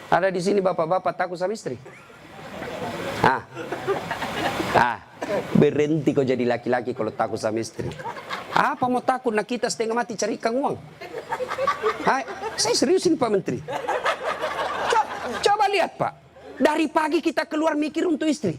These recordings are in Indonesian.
Ada di sini bapak-bapak takut sama istri? Berhenti kau jadi laki-laki kalau takut sama istri. Apa mau takut? Nah kita setengah mati cari ikan uang. Saya seriusin Pak Menteri. Coba lihat Pak. Dari pagi kita keluar mikir untuk istri.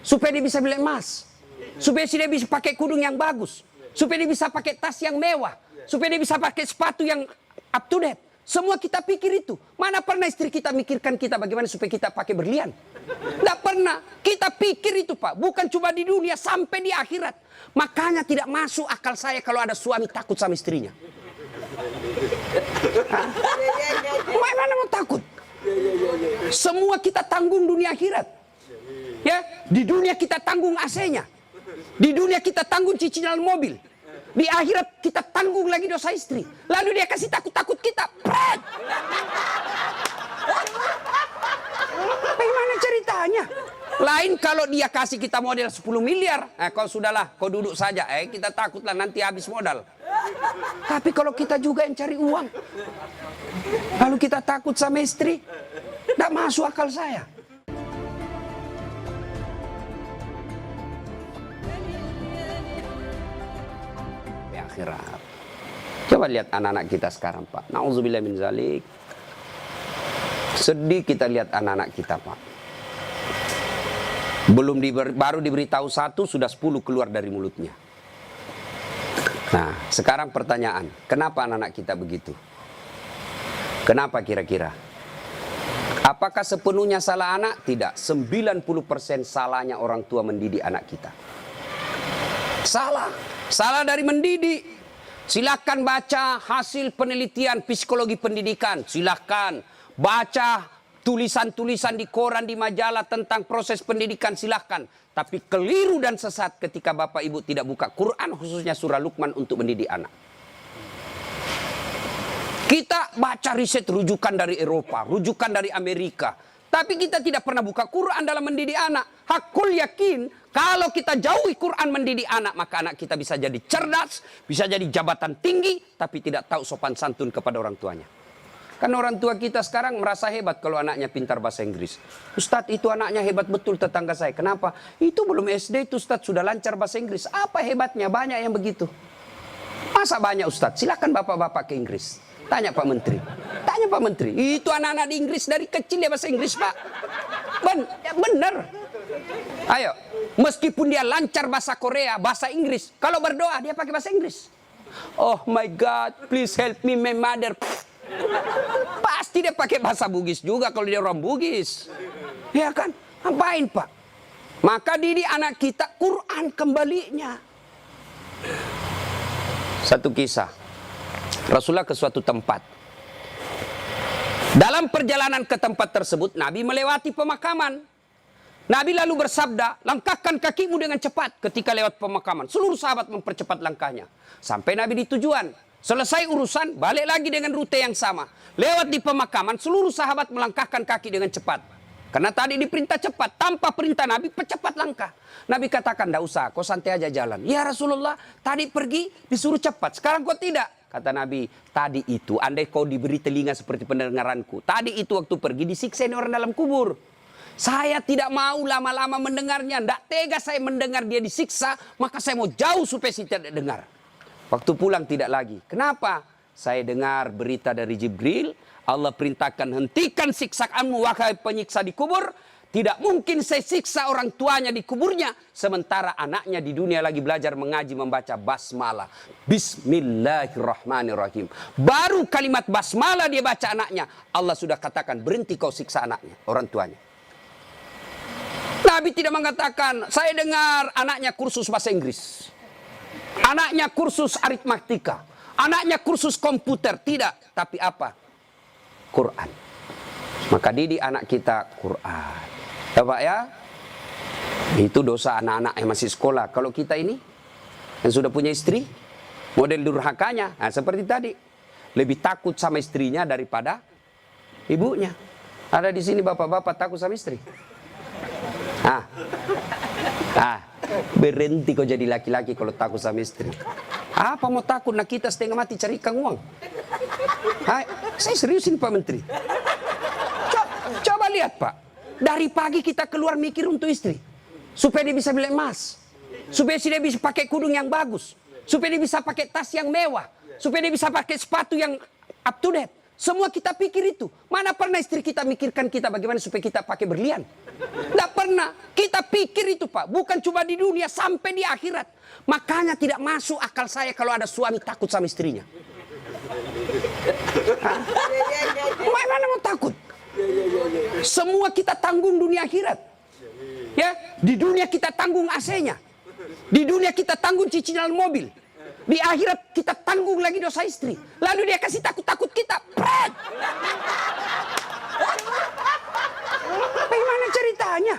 Supaya dia bisa beli emas. Supaya dia bisa pakai kudung yang bagus. Supaya dia bisa pakai tas yang mewah. Supaya dia bisa pakai sepatu yang up to date. Semua kita pikir itu. Mana pernah istri kita mikirkan kita bagaimana supaya kita pakai berlian? Tidak pernah. Kita pikir itu Pak. Bukan cuma di dunia, sampai di akhirat. Makanya tidak masuk akal saya kalau ada suami takut sama istrinya. Mana mau takut? Semua kita tanggung dunia akhirat. Ya, di dunia kita tanggung AC-nya. Di dunia kita tanggung cicilan mobil. Di akhirat kita tanggung lagi dosa istri. Lalu dia kasih takut-takut kita. Pret! Bagaimana ceritanya? Lain kalau dia kasih kita modal 10 miliar. Kau sudahlah, kau duduk saja. Kita takutlah nanti habis modal. Tapi kalau kita juga yang cari uang. Lalu kita takut sama istri. Tidak masuk akal saya. Akhirat. Coba lihat anak-anak kita sekarang Pak. Nauzubillah min zalik. Sedih kita lihat anak-anak kita Pak. Baru diberitahu satu, sudah 10 keluar dari mulutnya. Nah, sekarang pertanyaan, kenapa anak-anak kita begitu? Kenapa kira-kira? Apakah sepenuhnya salah anak? Tidak. 90% salahnya orang tua mendidik anak kita. Salah dari mendidik. Silakan baca hasil penelitian psikologi pendidikan. Silakan baca tulisan-tulisan di koran, di majalah tentang proses pendidikan. Silakan. Tapi keliru dan sesat ketika Bapak Ibu tidak buka Quran, khususnya surah Luqman untuk mendidik anak. Kita baca riset rujukan dari Eropa, rujukan dari Amerika. Tapi kita tidak pernah buka Quran dalam mendidik anak. Hakul yakin, kalau kita jauhi Quran mendidik anak, maka anak kita bisa jadi cerdas, bisa jadi jabatan tinggi, tapi tidak tahu sopan santun kepada orang tuanya. Kan orang tua kita sekarang merasa hebat kalau anaknya pintar bahasa Inggris. Ustadz, itu anaknya hebat betul tetangga saya. Kenapa? Itu belum SD itu Ustadz sudah lancar bahasa Inggris. Apa hebatnya? Banyak yang begitu. Masa banyak Ustadz? Silakan bapak-bapak ke Inggris. Tanya Pak Menteri. Tanya Pak Menteri. Itu anak-anak di Inggris dari kecil dia bahasa Inggris Pak. Bener. Ayo. Meskipun dia lancar bahasa Korea, bahasa Inggris. Kalau berdoa dia pakai bahasa Inggris. Oh my God, please help me my mother. Pasti dia pakai bahasa Bugis juga kalau dia orang Bugis. Ya kan? Ngapain Pak? Maka didik anak kita Quran kembalinya. Satu kisah. Rasulullah ke suatu tempat. Dalam perjalanan ke tempat tersebut, Nabi melewati pemakaman. Nabi lalu bersabda, langkahkan kakimu dengan cepat ketika lewat pemakaman. Seluruh sahabat mempercepat langkahnya. Sampai Nabi di tujuan. Selesai urusan, balik lagi dengan rute yang sama. Lewat di pemakaman, seluruh sahabat melangkahkan kaki dengan cepat. Karena tadi diperintah cepat, tanpa perintah Nabi, percepat langkah. Nabi katakan, tidak usah, kau santai aja jalan. Ya Rasulullah, tadi pergi disuruh cepat, sekarang kau tidak. Kata Nabi, tadi itu andai kau diberi telinga seperti pendengaranku. Tadi itu waktu pergi disiksa orang dalam kubur. Saya tidak mau lama-lama mendengarnya. Tidak tega saya mendengar dia disiksa. Maka saya mau jauh supaya saya tidak dengar. Waktu pulang tidak lagi. Kenapa? Saya dengar berita dari Jibril. Allah perintahkan hentikan siksaanmu wahai penyiksa di kubur. Tidak mungkin saya siksa orang tuanya di kuburnya. Sementara anaknya di dunia lagi belajar mengaji membaca basmalah. Bismillahirrahmanirrahim. Baru kalimat basmalah dia baca anaknya. Allah sudah katakan berhenti kau siksa anaknya, orang tuanya. Nabi tidak mengatakan saya dengar anaknya kursus bahasa Inggris. Anaknya kursus aritmatika. Anaknya kursus komputer. Tidak. Tapi apa? Quran. Maka didik anak kita Quran. Ya Pak ya, itu dosa anak-anak yang masih sekolah. Kalau kita ini yang sudah punya istri, model durhakanya, nah seperti tadi, lebih takut sama istrinya daripada ibunya. Ada di sini bapak-bapak takut sama istri. Berhenti kau jadi laki-laki kalau takut sama istri. Apa mau takut? Nah kita setengah mati cari ikan uang. Saya seriusin Pak Menteri. lihat Pak, dari pagi kita keluar mikir untuk istri. Supaya dia bisa beli emas. Supaya dia bisa pakai kudung yang bagus. Supaya dia bisa pakai tas yang mewah. Supaya dia bisa pakai sepatu yang up to date. Semua kita pikir itu. Mana pernah istri kita mikirkan kita bagaimana supaya kita pakai berlian? Tidak pernah. Kita pikir itu Pak. Bukan cuma di dunia, sampai di akhirat. Makanya tidak masuk akal saya kalau ada suami takut sama istrinya. Mana mau takut? Semua kita tanggung dunia akhirat. Ya, di dunia kita tanggung AC-nya. Di dunia kita tanggung cicilan mobil. Di akhirat kita tanggung lagi dosa istri. Lalu dia kasih takut-takut kita. Pret! Bagaimana ceritanya?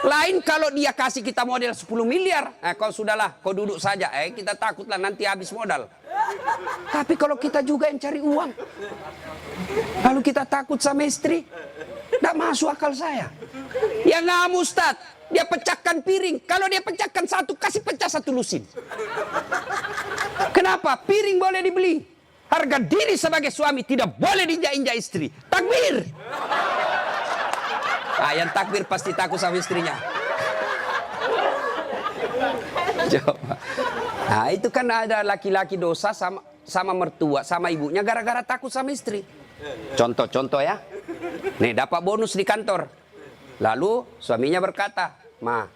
Lain kalau dia kasih kita modal 10 miliar. Kau sudahlah, kau duduk saja. Kita takutlah nanti habis modal. Tapi kalau kita juga yang cari uang. Lalu kita takut sama istri. Tidak masuk akal saya. Ya nggak Ustaz. Dia pecahkan piring. Kalau dia pecahkan satu, kasih pecah satu lusin. Kenapa? Piring boleh dibeli. Harga diri sebagai suami tidak boleh diinjak-injak istri. Takbir. Yang takbir pasti takut sama istrinya. Coba. Nah, itu kan ada laki-laki dosa sama mertua, sama ibunya gara-gara takut sama istri. Contoh ya. Nih, dapat bonus di kantor. Lalu suaminya berkata, "Ma,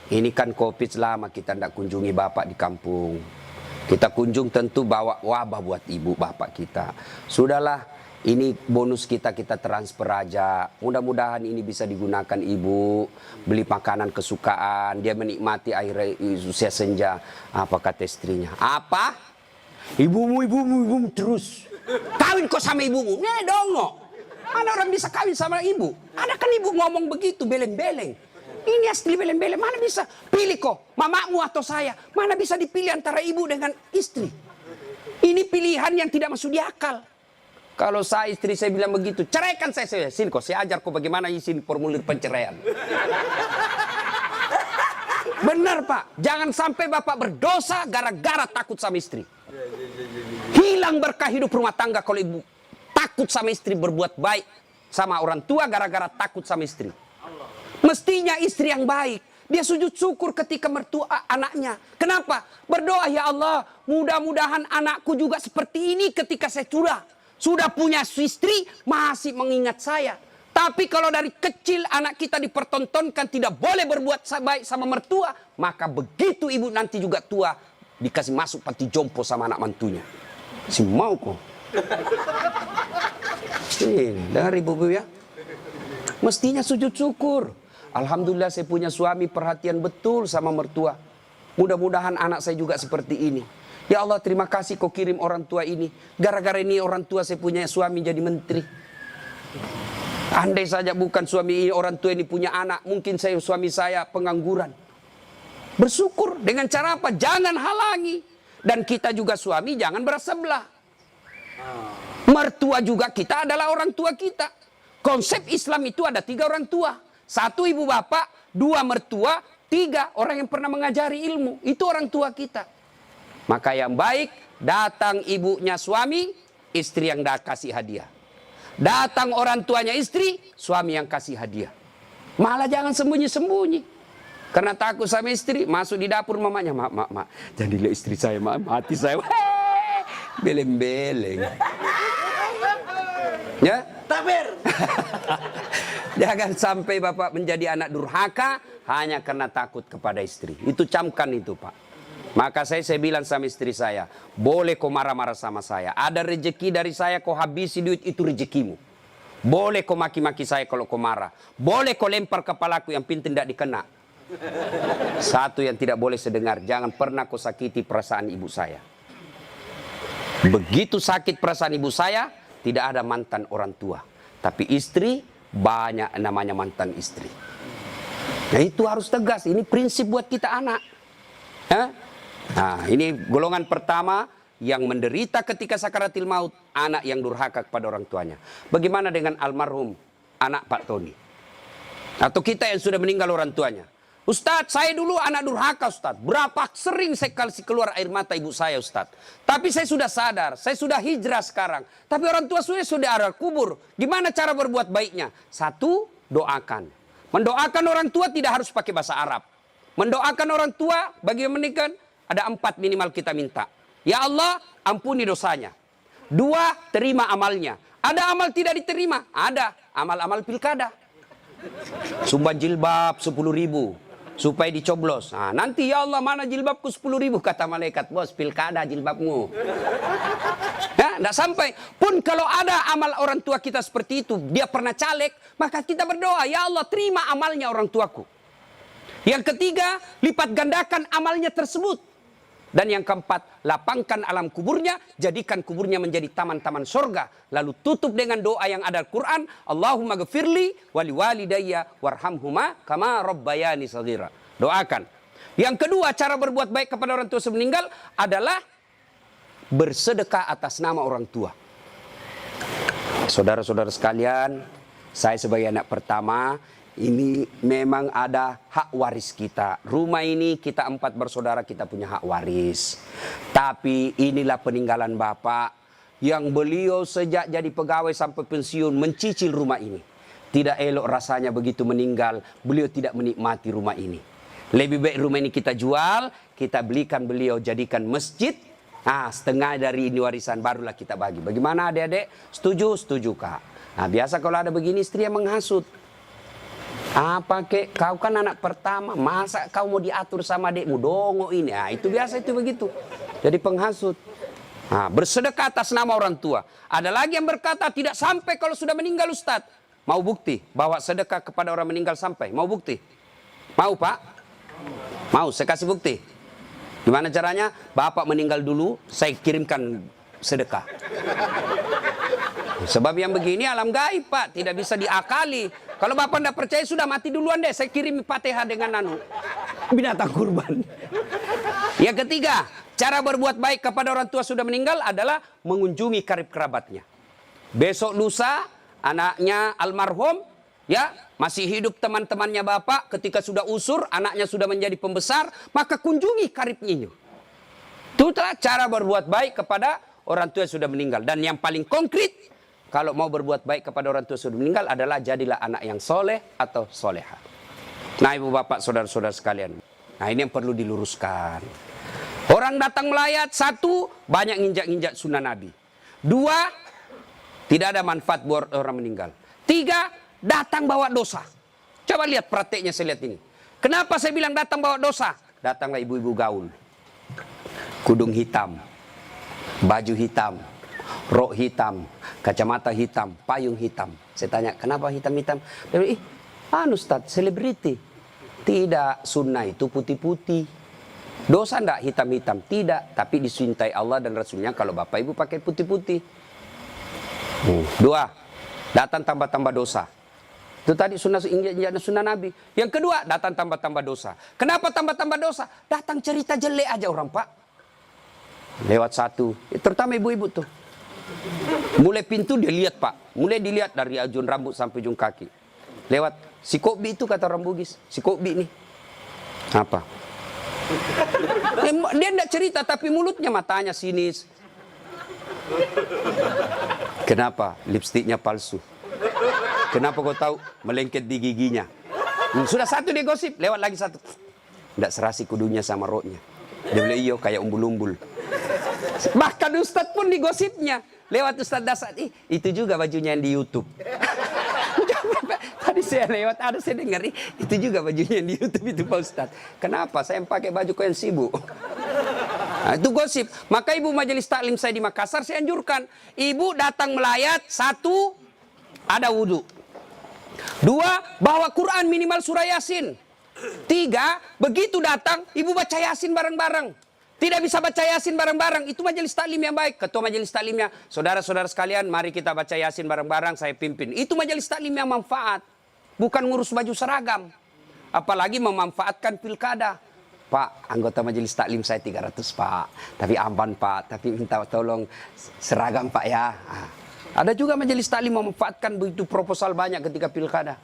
ini kan COVID lama kita tidak kunjungi bapak di kampung. Kita kunjung tentu bawa wabah buat ibu bapak kita. Sudahlah, ini bonus kita transfer aja. Mudah-mudahan ini bisa digunakan ibu. Beli makanan kesukaan. Dia menikmati akhir usia senja." Apa kata istrinya? "Apa? Ibumu terus. Kawin kok sama ibumu? Nih dongo. Mana orang bisa kawin sama ibu? Ada kan ibu ngomong begitu, beleng-beleng. Ini asli beleng-beleng. Mana bisa pilih kok, mamamu atau saya? Mana bisa dipilih antara ibu dengan istri? Ini pilihan yang tidak masuk di akal. Kalau saya istri saya bilang begitu, ceraikan saya. Sini kok, saya ajar kok bagaimana isi formulir penceraian. Benar Pak, jangan sampai bapak berdosa gara-gara takut sama istri. Hilang berkah hidup rumah tangga kalau ibu takut sama istri berbuat baik sama orang tua gara-gara takut sama istri. Mestinya istri yang baik. Dia sujud syukur ketika mertua anaknya. Kenapa? Berdoa, "Ya Allah, mudah-mudahan anakku juga seperti ini ketika saya sudah punya istri, masih mengingat saya." Tapi kalau dari kecil anak kita dipertontonkan tidak boleh berbuat baik sama mertua, maka begitu ibu nanti juga tua, dikasih masuk panti jompo sama anak mantunya. Si mau kok. Dengar ibu-ibu ya. Mestinya sujud syukur. Alhamdulillah saya punya suami perhatian betul sama mertua. Mudah-mudahan anak saya juga seperti ini. Ya Allah, terima kasih kau kirim orang tua ini. Gara-gara ini orang tua saya punya suami jadi menteri. Andai saja bukan suami ini, orang tua ini punya anak, mungkin suami saya pengangguran. Bersyukur dengan cara apa? Jangan halangi. Dan kita juga suami jangan bersebelah. Mertua juga kita adalah orang tua kita. Konsep Islam itu ada 3 orang tua. 1 ibu bapak, 2 mertua, 3 orang yang pernah mengajari ilmu. Itu orang tua kita. Maka yang baik, datang ibunya suami, istri yang kasih hadiah. Datang orang tuanya istri, suami yang kasih hadiah. Malah jangan sembunyi-sembunyi. Karena takut sama istri, masuk di dapur mamanya. Mak, jangan dilihat istri saya, mati saya. Beleng-beleng. Ya? Takbir. Jangan sampai bapak menjadi anak durhaka hanya karena takut kepada istri. Itu camkan itu Pak. Maka saya bilang sama istri saya, boleh kau marah-marah sama saya. Ada rezeki dari saya, kau habisi duit, itu rezekimu. Boleh kau maki-maki saya kalau kau marah. Boleh kau lempar kepalaku, yang penting tidak dikena. Satu yang tidak boleh sedengar, jangan pernah kau sakiti perasaan ibu saya. Begitu sakit perasaan ibu saya, tidak ada mantan orang tua. Tapi istri, banyak namanya mantan istri. Nah itu harus tegas, ini prinsip buat kita anak. Nah ini golongan pertama yang menderita ketika sakaratil maut, anak yang durhaka kepada orang tuanya. Bagaimana dengan almarhum anak Pak Tony? Atau kita yang sudah meninggal orang tuanya? Ustadz, saya dulu anak durhaka Ustadz. Berapa sering saya kasih keluar air mata ibu saya Ustadz. Tapi saya sudah sadar, saya sudah hijrah sekarang. Tapi orang tua sudah ada kubur. Gimana cara berbuat baiknya? 1, doakan. Mendoakan orang tua tidak harus pakai bahasa Arab. Mendoakan orang tua bagi yang menikah ada 4 minimal kita minta. Ya Allah, ampuni dosanya. 2, terima amalnya. Ada amal tidak diterima? Ada. Amal-amal pilkada. Sumbang jilbab 10.000 supaya dicoblos. Nah, nanti ya Allah mana jilbabku 10.000 kata malaikat, bos pilkada jilbabmu. Ya, tidak sampai. Pun kalau ada amal orang tua kita seperti itu, dia pernah caleg, maka kita berdoa, ya Allah terima amalnya orang tuaku. Yang ketiga, lipat gandakan amalnya tersebut. Dan yang keempat, lapangkan alam kuburnya, jadikan kuburnya menjadi taman-taman surga. Lalu tutup dengan doa yang ada Al-Quran, Allahumma gfirli wali walidayya warhamhuma kama rabbayani saghira. Doakan. Yang kedua, cara berbuat baik kepada orang tua sebelum meninggal adalah bersedekah atas nama orang tua. Saudara-saudara sekalian, saya sebagai anak pertama, ini memang ada hak waris kita. Rumah ini kita 4 bersaudara, kita punya hak waris. Tapi inilah peninggalan Bapak yang beliau sejak jadi pegawai sampai pensiun mencicil rumah ini. Tidak elok rasanya begitu meninggal, beliau tidak menikmati rumah ini. Lebih baik rumah ini kita jual, kita belikan beliau jadikan masjid. Nah, setengah dari ini warisan barulah kita bagi. Bagaimana adik-adik? Setuju? Setuju, Kak. Nah, biasa kalau ada begini istri yang menghasut. Apa kek, kau kan anak pertama, masa kau mau diatur sama adikmu, dongo ini. Nah, itu biasa itu begitu. Jadi penghasut. Nah, bersedekah atas nama orang tua. Ada lagi yang berkata tidak sampai kalau sudah meninggal Ustaz. Mau bukti bahwa sedekah kepada orang meninggal sampai? Mau bukti? Mau Pak? Mau, saya kasih bukti. Gimana caranya? Bapak meninggal dulu, saya kirimkan sedekah. Sebab yang begini alam gaib Pak, tidak bisa diakali. Kalau Bapak tidak percaya sudah mati duluan deh, saya kirim Fatihah dengan binatang kurban. Yang ketiga, cara berbuat baik kepada orang tua sudah meninggal adalah mengunjungi karib kerabatnya. Besok lusa anaknya almarhum ya masih hidup, teman-temannya Bapak ketika sudah usur, anaknya sudah menjadi pembesar, maka kunjungi karibnya. Itulah cara berbuat baik kepada orang tua yang sudah meninggal. Dan yang paling konkret, kalau mau berbuat baik kepada orang tua sudah meninggal adalah jadilah anak yang soleh atau soleha. Nah ibu bapak saudara-saudara sekalian. Nah ini yang perlu diluruskan. Orang datang melayat, 1, banyak nginjak-nginjak sunnah Nabi. 2, tidak ada manfaat buat orang meninggal. 3, datang bawa dosa. Coba lihat prakteknya saya lihat ini. Kenapa saya bilang datang bawa dosa? Datanglah ibu-ibu gaul. Kudung hitam. Baju hitam. Rok hitam, kacamata hitam, payung hitam. Saya tanya, kenapa hitam-hitam? Dia bilang, Ustaz, selebriti. Tidak, sunnah itu putih-putih. Dosa enggak hitam-hitam? Tidak, tapi dicintai Allah dan Rasulnya kalau bapak ibu pakai putih-putih. 2, datang tambah-tambah dosa. Itu tadi sunnah Nabi. Yang kedua, datang tambah-tambah dosa. Kenapa tambah-tambah dosa? Datang cerita jelek aja orang Pak. Lewat 1, terutama ibu-ibu tuh. Mulai pintu dia lihat Pak, mulai dilihat dari ujung rambut sampai ujung kaki. Lewat si Kobi itu kata orang Bugis, si Kobi nih. Apa? Dia tidak cerita tapi mulutnya matanya sinis. Kenapa? Lipstiknya palsu. Kenapa kau tahu? Melengket di giginya. Sudah 1 dia gosip, lewat lagi 1. Tidak serasi kudunya sama roknya. Dia bilang iyo kayak umbul-umbul. Bahkan Ustadz pun digosipnya. Lewat Ustadz Dasar, itu juga bajunya yang di YouTube. Tadi saya lewat, ada saya dengar, itu juga bajunya yang di YouTube itu Pak Ustadz. Kenapa? Saya pakai baju kau yang sibuk. Nah, itu gosip. Maka ibu majelis taklim saya di Makassar, saya anjurkan. Ibu datang melayat, 1, ada wudhu. 2, bawa Quran minimal surah Yasin. 3, begitu datang, ibu baca Yasin bareng-bareng. Tidak bisa baca Yasin bareng-bareng, itu majelis taklim yang baik. Ketua majelis taklimnya, saudara-saudara sekalian, mari kita baca Yasin bareng-bareng, saya pimpin. Itu majelis taklim yang manfaat. Bukan ngurus baju seragam. Apalagi memanfaatkan pilkada. Pak, anggota majelis taklim saya 300 Pak. Tapi aman Pak, tapi minta tolong seragam Pak ya. Ada juga majelis taklim memanfaatkan begitu proposal banyak ketika pilkada.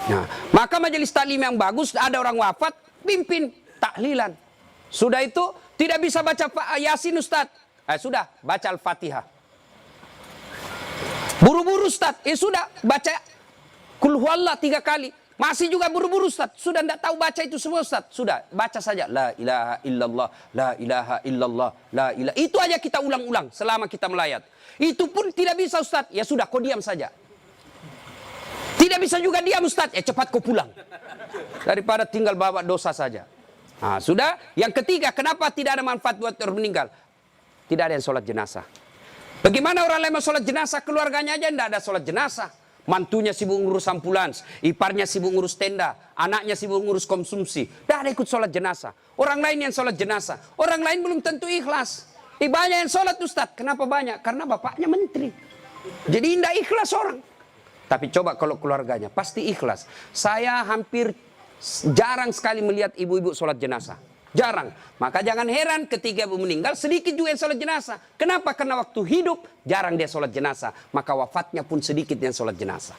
Nah, maka majelis taklim yang bagus, ada orang wafat, pimpin tahlilan. Sudah itu tidak bisa baca Yasin Ustaz. Sudah baca Al-Fatihah. Buru-buru Ustaz. Sudah baca Qul Qul huwallah 3 kali. Masih juga buru-buru Ustaz. Sudah tidak tahu baca itu semua Ustaz. Sudah, baca saja. La ilaha illallah, la ilaha illallah, la ilaha. Itu aja kita ulang-ulang selama kita melayat. Itu pun tidak bisa Ustaz. Ya sudah, kau diam saja. Tidak bisa juga diam Ustaz. Ya cepat kau pulang. Daripada tinggal bawa dosa saja. Nah, sudah. Yang ketiga, kenapa tidak ada manfaat buat orang meninggal? Tidak ada yang sholat jenazah. Bagaimana orang lain mau sholat jenazah? Keluarganya aja tidak ada sholat jenazah. Mantunya sibuk ngurus ambulans, iparnya sibuk ngurus tenda, anaknya sibuk ngurus konsumsi. Tidak ada ikut sholat jenazah. Orang lain yang sholat jenazah. Orang lain belum tentu ikhlas. Banyak yang sholat Ustaz. Kenapa banyak? Karena bapaknya menteri. Jadi tidak ikhlas orang. Tapi coba kalau keluarganya, pasti ikhlas. Saya hampir jarang sekali melihat ibu-ibu sholat jenazah. Jarang. Maka jangan heran ketika ibu meninggal, sedikit juga yang sholat jenazah. Kenapa? Karena waktu hidup, jarang dia sholat jenazah. Maka wafatnya pun sedikit yang sholat jenazah.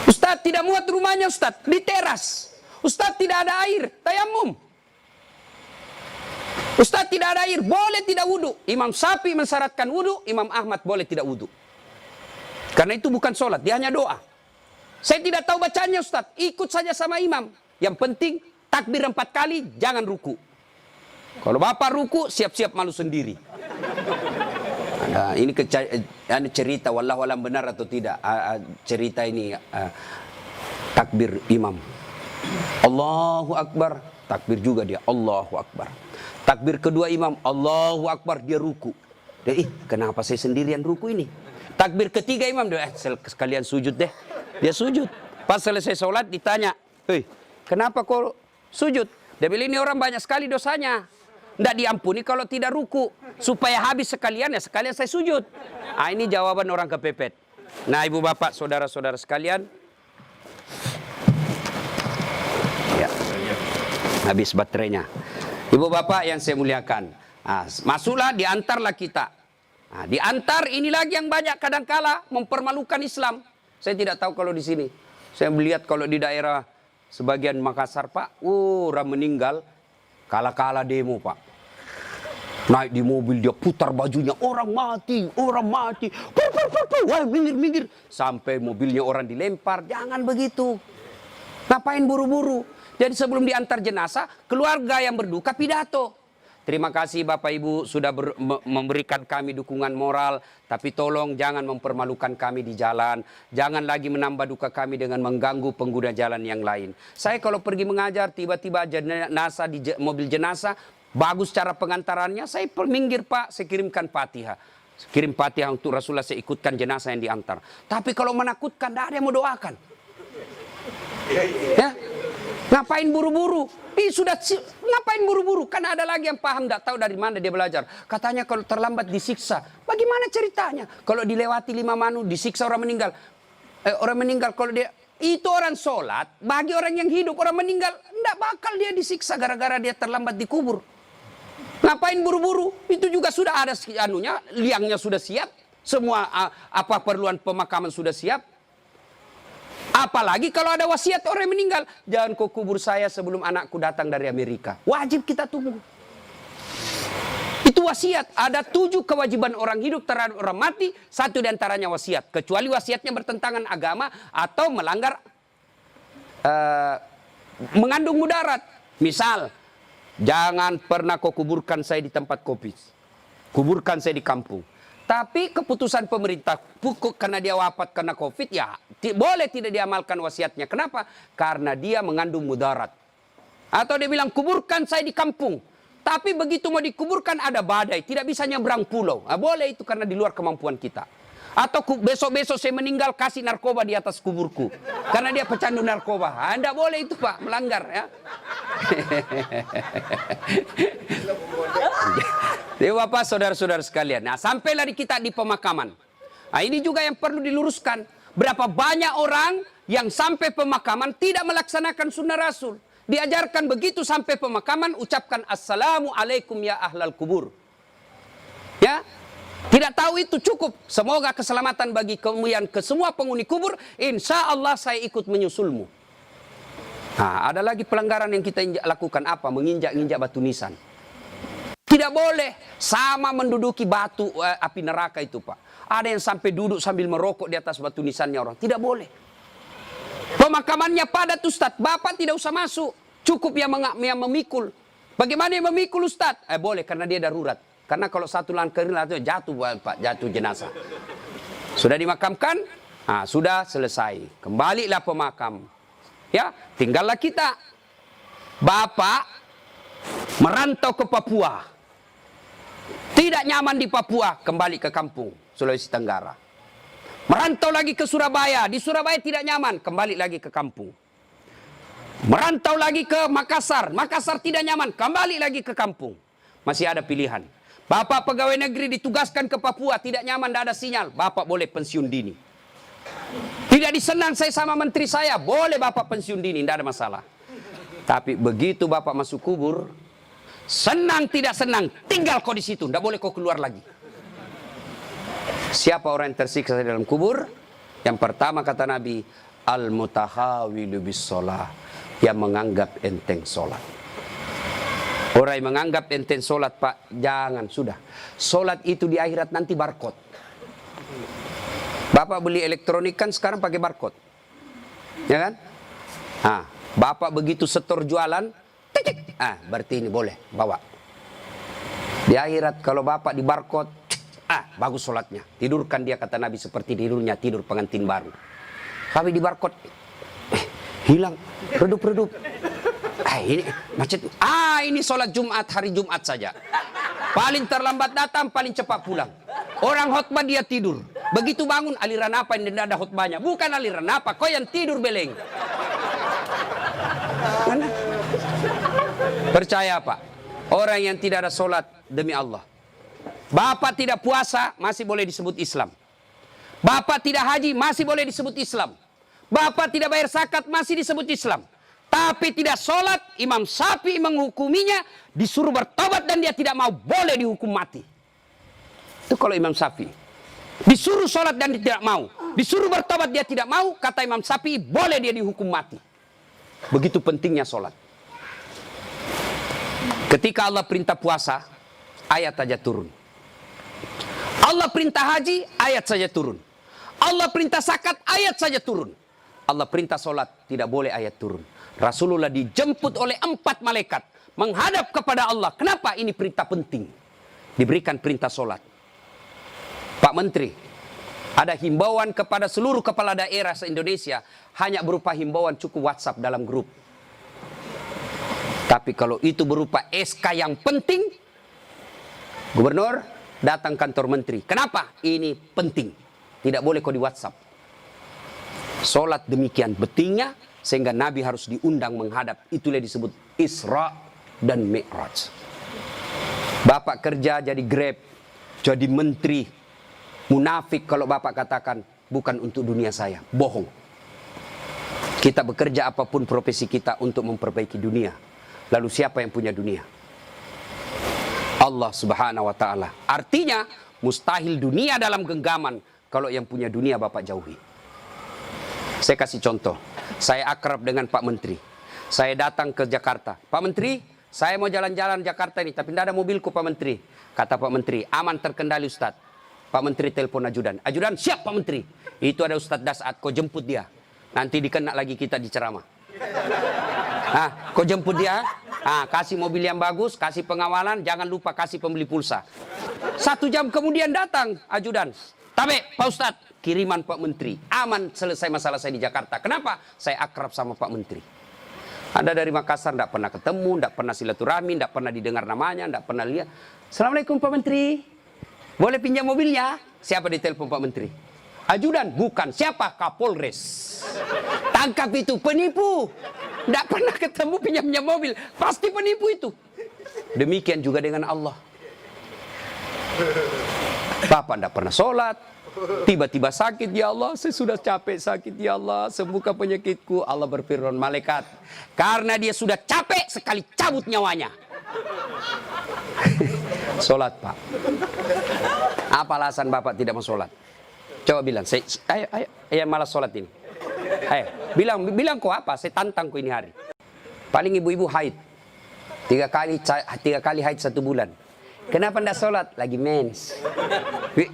Ustaz tidak muat rumahnya Ustaz, di teras. Ustaz tidak ada air, tayamum. Ustaz tidak ada air, boleh tidak wudu. Imam Syafi'i mensyaratkan wudu, Imam Ahmad boleh tidak wudu. Karena itu bukan sholat, dia hanya doa. Saya tidak tahu bacanya Ustaz, ikut saja sama imam. Yang penting takbir 4 kali, jangan ruku. Kalau bapak ruku, siap-siap malu sendiri. Nah, ini cerita, wallahu alam benar atau tidak. Cerita ini takbir imam. Allahu Akbar, takbir juga dia. Allahu Akbar. Takbir kedua imam, Allahu Akbar, dia ruku. Dia, kenapa saya sendirian ruku ini? Takbir ketiga imam, dia sekalian sujud deh. Dia sujud. Pas selesai sholat ditanya, kenapa kau sujud? Dia bilang ini orang banyak sekali dosanya. Tidak diampuni kalau tidak ruku. Supaya habis sekalian, ya sekalian saya sujud. Ini jawaban orang kepepet. Nah ibu bapak, saudara-saudara sekalian. Ya. Habis baterainya. Ibu bapak yang saya muliakan. Masuklah, diantarlah kita. Diantar ini lagi yang banyak kadangkala mempermalukan Islam. Saya tidak tahu kalau di sini. Saya melihat kalau di daerah sebagian Makassar Pak, orang meninggal, kala-kala demo Pak. Naik di mobil dia putar bajunya, orang mati, wah minggir. Sampai mobilnya orang dilempar, jangan begitu. Ngapain buru-buru? Jadi sebelum diantar jenazah, keluarga yang berduka pidato. Terima kasih Bapak Ibu sudah memberikan kami dukungan moral. Tapi tolong jangan mempermalukan kami di jalan. Jangan lagi menambah duka kami dengan mengganggu pengguna jalan yang lain. Saya kalau pergi mengajar tiba-tiba jenazah di mobil jenazah. Bagus cara pengantarannya. Saya minggir Pak, saya kirimkan Fatihah. Kirim Fatihah untuk Rasulullah, saya ikutkan jenazah yang diantar. Tapi kalau menakutkan tidak ada yang mau doakan. Ya? Ngapain buru-buru? Ngapain buru-buru? Kan ada lagi yang paham, tidak tahu dari mana dia belajar. Katanya kalau terlambat disiksa. Bagaimana ceritanya? Kalau dilewati 5 manu, disiksa orang meninggal. Orang meninggal kalau dia... Itu orang sholat, bagi orang yang hidup, orang meninggal, tidak bakal dia disiksa gara-gara dia terlambat dikubur. Ngapain buru-buru? Itu juga sudah ada anunya, liangnya sudah siap. Semua apa perluan pemakaman sudah siap. Apalagi kalau ada wasiat orang yang meninggal. Jangan kau kubur saya sebelum anakku datang dari Amerika. Wajib kita tunggu. Itu wasiat. Ada 7 kewajiban orang hidup terhadap orang mati. 1 diantaranya wasiat. Kecuali wasiatnya bertentangan agama atau melanggar mengandung mudarat. Misal, jangan pernah kau kuburkan saya di tempat kopi. Kuburkan saya di kampung. Tapi keputusan pemerintah karena dia wafat karena COVID, ya boleh tidak diamalkan wasiatnya. Kenapa? Karena dia mengandung mudarat. Atau dia bilang kuburkan saya di kampung. Tapi begitu mau dikuburkan ada badai, tidak bisa nyebrang pulau. Boleh itu karena di luar kemampuan kita. Atau besok-besok saya meninggal kasih narkoba di atas kuburku. Karena dia pecandu narkoba. Tidak boleh itu Pak, melanggar ya. Jadi Bapak, saudara-saudara sekalian. Nah, sampailah kita di pemakaman. Nah, ini juga yang perlu diluruskan. Berapa banyak orang yang sampai pemakaman tidak melaksanakan sunnah Rasul. Diajarkan begitu sampai pemakaman, ucapkan Assalamualaikum ya ahlal kubur. Ya, tidak tahu itu cukup. Semoga keselamatan bagi kemuliaan ke semua penghuni kubur. Insya Allah saya ikut menyusulmu. Nah, ada lagi pelanggaran yang kita lakukan apa? Menginjak-injak batu nisan. Tidak boleh sama menduduki batu api neraka itu Pak. Ada yang sampai duduk sambil merokok di atas batu nisannya orang. Tidak boleh. Pemakamannya padat Ustadz, bapak tidak usah masuk. Cukup yang memikul. Bagaimana yang memikul Ustadz? Boleh karena dia darurat. Karena kalau satu langkah jatuh Pak, jatuh jenazah. Sudah dimakamkan? Sudah selesai. Kembalilah pemakam. Ya, tinggallah kita. Bapak merantau ke Papua. Tidak nyaman di Papua, kembali ke kampung, Sulawesi Tenggara. Merantau lagi ke Surabaya, di Surabaya tidak nyaman, kembali lagi ke kampung. Merantau lagi ke Makassar, Makassar tidak nyaman, kembali lagi ke kampung. Masih ada pilihan. Bapak pegawai negeri ditugaskan ke Papua, tidak nyaman, tidak ada sinyal, Bapak boleh pensiun dini. Tidak disenang saya sama menteri saya, boleh Bapak pensiun dini, tidak ada masalah. Tapi begitu Bapak masuk kubur, senang tidak senang, tinggal kau di situ, tidak boleh kau keluar lagi. Siapa orang yang tersiksa di dalam kubur? Yang pertama kata Nabi, al-mutahawilu bis sholah, yang menganggap enteng sholat. Orang yang menganggap enteng sholat, Pak, jangan, sudah. Sholat itu di akhirat nanti barcode. Bapak beli elektronik kan sekarang pakai barcode, ya kan? Bapak begitu setor jualan, berarti ini boleh bawa. Di akhirat kalau Bapak di barcode, bagus sholatnya. Tidurkan dia kata Nabi seperti tidurnya tidur pengantin baru. Tapi di barcode, hilang, redup-redup. Ini macet. Ini sholat Jumat, hari Jumat saja. Paling terlambat datang, paling cepat pulang. Orang khotbah dia tidur. Begitu bangun, aliran apa yang tidak ada khotbahnya? Bukan aliran apa, kau yang tidur beleng. Mana? Percaya Pak, orang yang tidak ada sholat demi Allah. Bapak tidak puasa, masih boleh disebut Islam. Bapak tidak haji, masih boleh disebut Islam. Bapak tidak bayar zakat, masih disebut Islam. Tapi tidak sholat, Imam Syafi'i menghukuminya, disuruh bertobat dan dia tidak mau, boleh dihukum mati. Itu kalau Imam Syafi'i. Disuruh sholat dan dia tidak mau. Disuruh bertobat dia tidak mau, kata Imam Syafi'i, boleh dia dihukum mati. Begitu pentingnya sholat. Ketika Allah perintah puasa, ayat saja turun. Allah perintah haji, ayat saja turun. Allah perintah zakat, ayat saja turun. Allah perintah sholat, tidak boleh ayat turun. Rasulullah dijemput oleh 4 malaikat menghadap kepada Allah. Kenapa ini perintah penting? Diberikan perintah sholat. Pak Menteri, ada himbauan kepada seluruh kepala daerah se-Indonesia, hanya berupa himbauan cukup WhatsApp dalam grup. Tapi kalau itu berupa SK yang penting, Gubernur datang kantor menteri. Kenapa? Ini penting. Tidak boleh kau di WhatsApp. Sholat demikian pentingnya, sehingga Nabi harus diundang menghadap. Itulah disebut Isra dan Mi'raj. Bapak kerja jadi Grab, jadi menteri. Munafik kalau Bapak katakan, bukan untuk dunia saya. Bohong. Kita bekerja apapun profesi kita untuk memperbaiki dunia. Lalu siapa yang punya dunia? Allah Subhanahu wa ta'ala. Artinya, mustahil dunia dalam genggaman kalau yang punya dunia Bapak jauhi. Saya kasih contoh. Saya akrab dengan Pak Menteri. Saya datang ke Jakarta. Pak Menteri, saya mau jalan-jalan Jakarta ini, tapi tidak ada mobilku Pak Menteri. Kata Pak Menteri, aman terkendali Ustadz. Pak Menteri telepon ajudan. Ajudan, siap Pak Menteri. Itu ada Ustadz Dasat, kau jemput dia. Nanti dikena lagi kita di ceramah. Kau jemput dia. Kasih mobil yang bagus, kasih pengawalan, jangan lupa kasih pembeli pulsa. 1 jam kemudian datang ajudan. Tapi Pak Ustadz, kiriman Pak Menteri. Aman, selesai masalah saya di Jakarta. Kenapa? Saya akrab sama Pak Menteri. Anda dari Makassar tidak pernah ketemu, tidak pernah silaturahmi, tidak pernah didengar namanya, tidak pernah lihat. Assalamualaikum Pak Menteri. Boleh pinjam mobilnya? Siapa ditelepon Pak Menteri? Ajudan? Bukan. Siapa? Kapolres. Tangkap itu, penipu. Tidak pernah ketemu pinjam mobil. Pasti penipu itu. Demikian juga dengan Allah. Bapak tidak pernah sholat. Tiba-tiba sakit, ya Allah, saya sudah capek sakit, ya Allah, sembuhkan penyakitku. Allah berfirman, malaikat, karena dia sudah capek sekali cabut nyawanya. Sholat Pak. Apa alasan Bapak tidak mau sholat? Coba bilang, ayo malas sholat ini. Ayo, bilang kok apa? Saya tantang kok ini hari. Paling ibu-ibu haid. 3 kali haid 1 bulan. Kenapa tidak sholat? Lagi mens.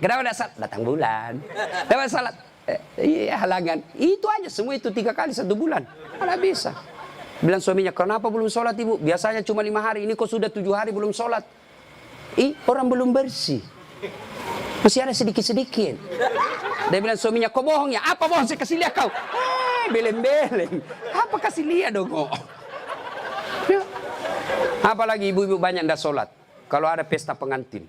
Kenapa tidak sholat? Datang bulan. Kenapa sholat? Iya, halangan. Itu aja, semua itu 3 kali 1 bulan. Mana bisa. Bilang suaminya, kenapa belum sholat ibu? Biasanya cuma 5 hari, ini kok sudah 7 hari belum sholat. Orang belum bersih. Masih ada sedikit-sedikit. Dia bilang suaminya, kok bohong ya? Apa bohong? Saya kasih lihat kau. Beleng-beleng. Apa kasih lihat dong kok? Ya. Apalagi ibu-ibu banyak ndak sholat. Kalau ada pesta pengantin,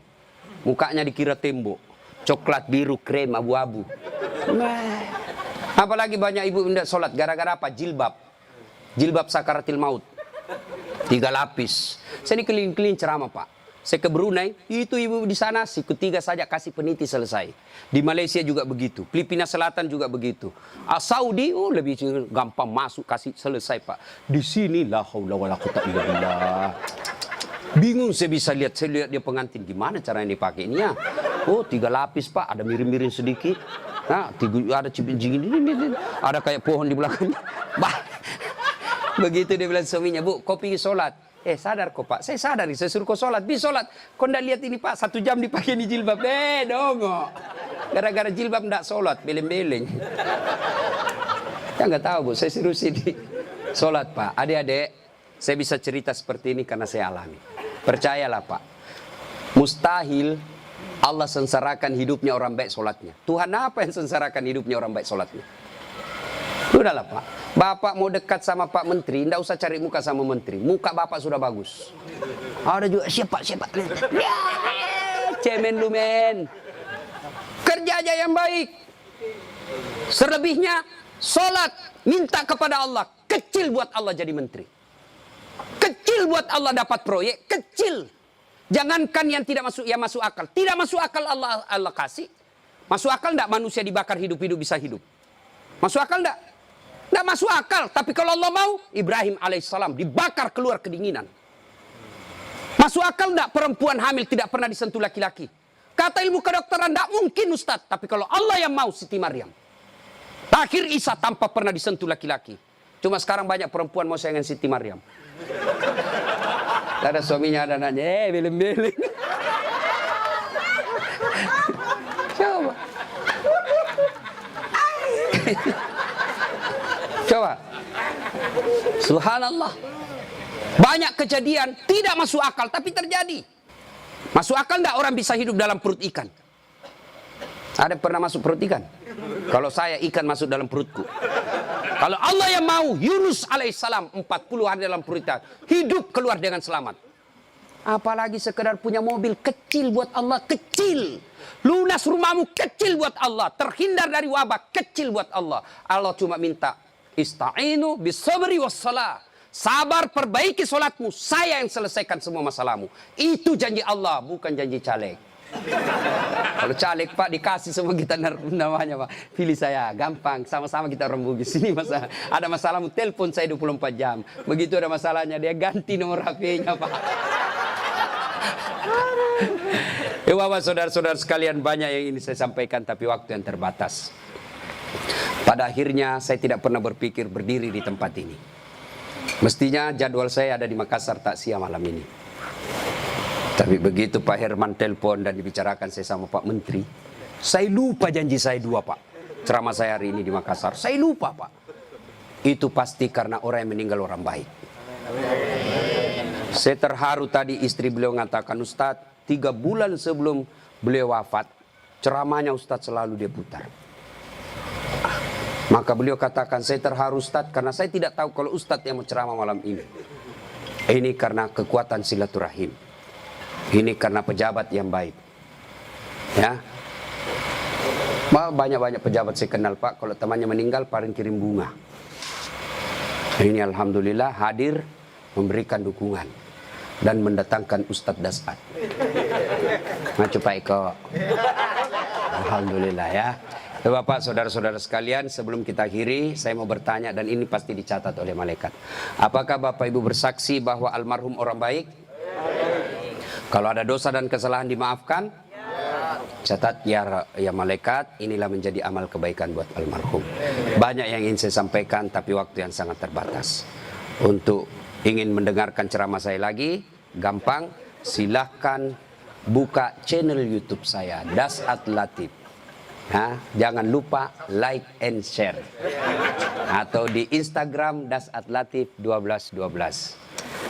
mukanya dikira tembok. Coklat, biru, krem, abu-abu. Nah. Apalagi banyak ibu ndak sholat. Gara-gara apa? Jilbab. Jilbab sakaratil maut. 3 lapis. Saya ini keliling-keliling ceramah Pak. Saya ke Brunei, itu ibu di sana siku 3 saja kasih peniti selesai. Di Malaysia juga begitu, Filipina Selatan juga begitu. Saudi lebih gampang masuk kasih selesai Pak. Di sini la haula wala quwata illa billah. Bingung saya bisa lihat, dia pengantin gimana caranya dipakai ini ya. 3 lapis Pak, ada miring-miring sedikit. Nah, ada cipin-cipin ini, ada kayak pohon di belakang. Begitu dia bilang suaminya, Bu, kau pergi sholat. Sadar kok Pak, saya sadar, saya suruh kau sholat, bis sholat. Kau ndak lihat ini Pak, 1 jam dipakai ini jilbab. Dongo. Gara-gara jilbab ndak sholat, beleng-beleng. Ya nggak tahu Bu, saya suruh sini sholat Pak. Adik-adik, saya bisa cerita seperti ini karena saya alami. Percayalah Pak, mustahil Allah sengsarakan hidupnya orang baik sholatnya. Tuhan apa yang sengsarakan hidupnya orang baik sholatnya? Udahlah Pak, Bapak mau dekat sama Pak Menteri, ndak usah cari muka sama Menteri. Muka Bapak sudah bagus. Ada juga siapa? Ya, cemen lu men. Kerja aja yang baik. Selebihnya sholat, minta kepada Allah. Kecil buat Allah jadi menteri. Kecil buat Allah dapat proyek, kecil. Jangankan yang tidak masuk, yang masuk akal. Tidak masuk akal Allah kasih. Masuk akal ndak manusia dibakar hidup-hidup bisa hidup? Masuk akal ndak? Nggak masuk akal, tapi kalau Allah mau, Ibrahim alaihissalam dibakar keluar kedinginan. Masuk akal nggak perempuan hamil tidak pernah disentuh laki-laki? Kata ilmu kedokteran, nggak mungkin Ustaz, tapi kalau Allah yang mau, Siti Maryam. Akhir Isa tanpa pernah disentuh laki-laki. Cuma sekarang banyak perempuan mau sayangan Siti Maryam. Ada suaminya, ada anaknya, beleng-beleng. Coba. Coba. Subhanallah. Banyak kejadian tidak masuk akal tapi terjadi. Masuk akal enggak orang bisa hidup dalam perut ikan? Ada pernah masuk perut ikan? Kalau saya ikan masuk dalam perutku. Kalau Allah yang mau, Yunus alaihissalam 40 hari dalam perut ikan, hidup keluar dengan selamat. Apalagi sekedar punya mobil kecil buat Allah, kecil. Lunas rumahmu kecil buat Allah, terhindar dari wabah kecil buat Allah. Allah cuma minta ista'inu bisabri wassalah. Sabar, perbaiki solatmu. Saya yang selesaikan semua masalahmu. Itu janji Allah, bukan janji caleg. Kalau caleg Pak dikasih semua kita namanya Pak. Pilih saya, gampang. Sama-sama kita orang Bugis. Ini masalah. Ada masalahmu, telepon saya 24 jam. Begitu ada masalahnya, dia ganti nomor HP-nya Pak. Bapak, saudara-saudara sekalian, banyak yang ini saya sampaikan, tapi waktu yang terbatas. Pada akhirnya saya tidak pernah berpikir berdiri di tempat ini. Mestinya jadwal saya ada di Makassar takziah malam ini. Tapi begitu Pak Herman telepon dan dibicarakan saya sama Pak Menteri, saya lupa janji saya 2 Pak. Ceramah saya hari ini di Makassar, saya lupa Pak. Itu pasti karena orang yang meninggal orang baik. Saya terharu tadi istri beliau mengatakan, Ustadz, 3 bulan sebelum beliau wafat, ceramahnya Ustadz selalu dia putar. Maka beliau katakan, saya terharu Ustadz karena saya tidak tahu kalau Ustadz yang mau ceramah malam ini. Ini karena kekuatan silaturahim. Ini karena pejabat yang baik. Ya, banyak-banyak pejabat saya kenal Pak. Kalau temannya meninggal, paling kirim bunga. Ini alhamdulillah hadir memberikan dukungan dan mendatangkan Ustadz Dasat. Ngacu Pak Eko. Alhamdulillah ya. Bapak, saudara-saudara sekalian, sebelum kita akhiri, saya mau bertanya dan ini pasti dicatat oleh malaikat. Apakah Bapak Ibu bersaksi bahwa almarhum orang baik? Kalau ada dosa dan kesalahan dimaafkan? Catat ya malaikat, inilah menjadi amal kebaikan buat almarhum. Banyak yang ingin saya sampaikan, tapi waktu yang sangat terbatas. Untuk ingin mendengarkan ceramah saya lagi, gampang, silahkan buka channel YouTube saya, Dasat Latif. Jangan lupa like and share. Atau di Instagram @latif 1212.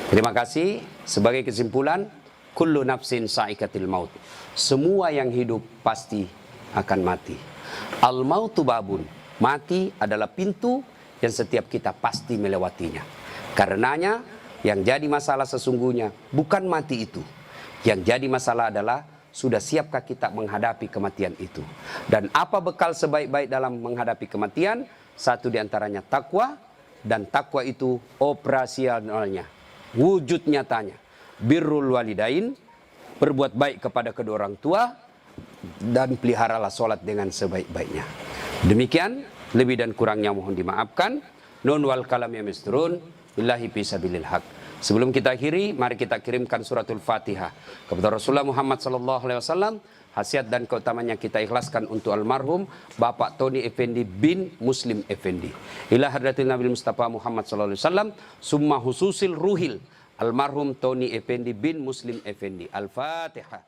Terima kasih. Sebagai kesimpulan, kullu nafsin sa'ikatil maut. Semua yang hidup pasti akan mati. Al mautu babun. Mati adalah pintu yang setiap kita pasti melewatinya. Karenanya yang jadi masalah sesungguhnya bukan mati itu. Yang jadi masalah adalah sudah siapkah kita menghadapi kematian itu. Dan apa bekal sebaik-baik dalam menghadapi kematian? Satu diantaranya takwa. Dan takwa itu operasionalnya, wujud nyatanya. Birrul walidain, berbuat baik kepada kedua orang tua. Dan peliharalah sholat dengan sebaik-baiknya. Demikian, lebih dan kurangnya mohon dimaafkan. Nun wal kalam ya misturun. Billahi fisabilil haq. Sebelum kita akhiri, mari kita kirimkan suratul Fatihah kepada Rasulullah Muhammad SAW. Khasiat dan keutamanya kita ikhlaskan untuk almarhum Bapak Tony Effendi bin Muslim Effendi. Ila hadratin Nabi Mustafa Muhammad SAW. Summa hususil ruhil almarhum Tony Effendi bin Muslim Effendi. Al-Fatihah.